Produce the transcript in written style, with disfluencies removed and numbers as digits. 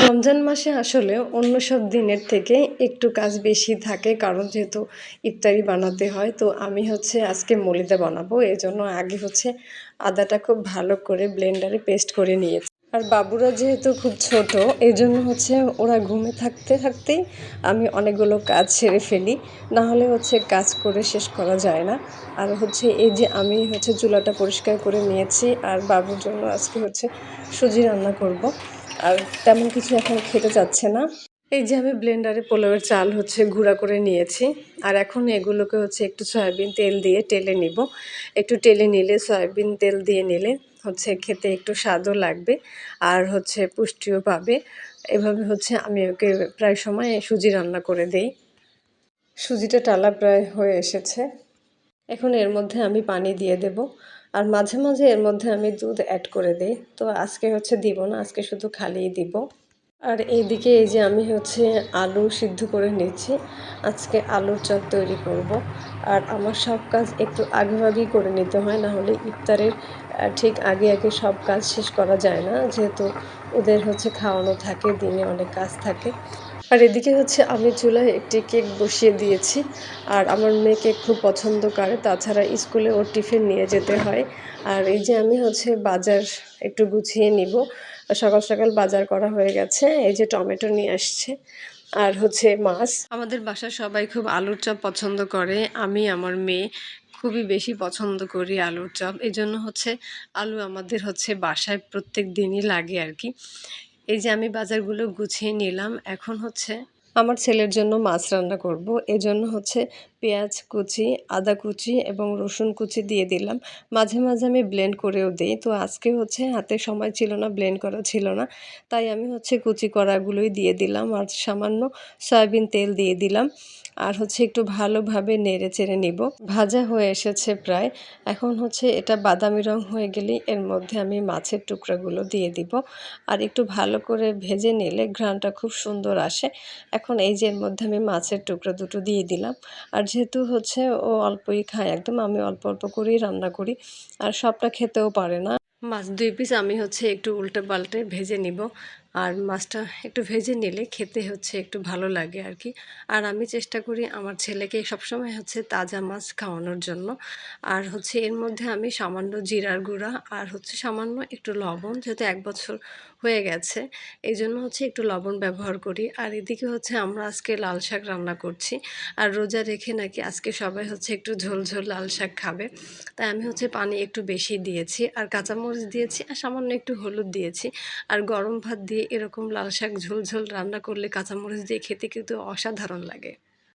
রমজান মাসে আসলে অন্য সব দিনের থেকে একটু কাজ বেশি থাকে, কারণ যেহেতু ইফতারি বানাতে হয়। তো আমি আজকে মলিদা বানাবো, এজন্য আগে আদাটা খুব ভালো করে ব্লেন্ডারে পেস্ট করে নিয়েছি। আর বাবুরা যেহেতু খুব ছোট, এই জন্য ওরা ঘুমে থাকতে থাকতেই আমি অনেকগুলো কাজ সেরে ফেলি, না হলে কাজ করে শেষ করা যায় না। আর এই যে আমি চুলাটা পরিষ্কার করে নিয়েছি, আর বাবুর জন্য আজকে সুজি রান্না করব। আর তেমন কিছু এখন খেতে চাচ্ছে না। এই যে আমি ব্লেন্ডারে পোলাওয়ের চাল গুঁড়া করে নিয়েছি। আর এখন এগুলোকে একটু সয়াবিন তেল দিয়ে টেলে নিব। একটু টেলে নিলে, সয়াবিন তেল দিয়ে নিলে খেতে একটু স্বাদও লাগবে, আর পুষ্টিও পাবে। এভাবে আমি ওকে প্রায় সময় সুজি রান্না করে দেই। সুজিটা টালা প্রায় হয়ে এসেছে। এখন এর মধ্যে আমি পানি দিয়ে দেব, আর মাঝে মাঝে এর মধ্যে আমি দুধ অ্যাড করে দিই। তো আজকে দিব না, আজকে শুধু খালিই দিব। আর এইদিকে এই যে আমি আলু সিদ্ধ করে নিচ্ছি। আজকে আলুর চপ তৈরি করব। আর আমার সব কাজ একটু আগেভাগেই করে নিতে হয়, না হলে ইফতারের ঠিক আগে আগে সব কাজ শেষ করা যায় না, যেহেতু ওদের খাওয়ানো থাকে, দিনে অনেক কাজ থাকে। আর এদিকে আমি চুলায় একটি কেক বসিয়ে দিয়েছি। আর আমার মেয়ে কেক খুব পছন্দ করে, তাছাড়া স্কুলে ওর টিফিন নিয়ে যেতে হয়। আর এই যে আমি বাজার একটু গুছিয়ে নিব। সকাল সকাল বাজার করা হয়ে গেছে। এই যে টমেটো নিয়ে আসছে, আর মাছ। আমাদের বাসার সবাই খুব আলুর চপ পছন্দ করে। আমি, আমার মেয়ে খুবই বেশি পছন্দ করি আলুর চপ। এই জন্য আলু আমাদের বাসায় প্রত্যেক দিনই লাগে আর কি। এই যে আমি বাজারগুলো গুছিয়ে নিলাম। এখন আমার ছেলের জন্য মাছ রান্না করব। এজন্য পেঁয়াজ কুচি, আদা কুচি এবং রসুন কুচি দিয়ে দিলাম। মাঝে মাঝে আমি ব্লেন্ড করেও দিই। তো আজকে হাতে সময় ছিল না, ব্লেন্ড করা ছিল না, তাই আমি কুচি করাগুলোই দিয়ে দিলাম। আর সামান্য সয়াবিন তেল দিয়ে দিলাম। আর একটু ভালোভাবে নেড়ে চেড়ে নিব। ভাজা হয়ে এসেছে প্রায়। এখন এটা বাদামি রং হয়ে গেলেই এর মধ্যে আমি মাছের টুকরাগুলো দিয়ে দিব। আর একটু ভালো করে ভেজে নিলে ঘ্রাণটা খুব সুন্দর আসে। এখন এই যে এর মধ্যে আমি মাছের টুকরা দুটো দিয়ে দিলাম। আর যেহেতু ও অল্পই খায় একদম, আমি অল্প অল্প করেই রান্না করি, আর সবটা খেতেও পারে না। মাছ ২ পিস আমি একটু উল্টে পাল্টে ভেজে নিব। আর মাছটা একটু ভেজে নিলে খেতে একটু ভালো লাগে আর কি। আর আমি চেষ্টা করি আমার ছেলেকে সবসময় তাজা মাছ খাওয়ানোর জন্য। আর এর মধ্যে আমি সামান্য জিরার গুঁড়া আর সামান্য একটু লবণ, যেহেতু ১ বছর হয়ে গেছে, এই জন্য একটু লবণ ব্যবহার করি। আর এদিকে আমরা আজকে লাল শাক রান্না করছি। আর রোজা রেখে নাকি আজকে সবাই একটু ঝোল ঝোল লাল শাক খাবে, তাই আমি পানি একটু বেশি দিয়েছি, আর কাঁচামরিচ দিয়েছি, আর সামান্য একটু হলুদ দিয়েছি। আর গরম ভাত দিয়ে এরকম লাল শাক ঝোল ঝোল রান্না করলে কাঁচামরিচ দিয়ে খেতে কিন্তু অসাধারণ লাগে।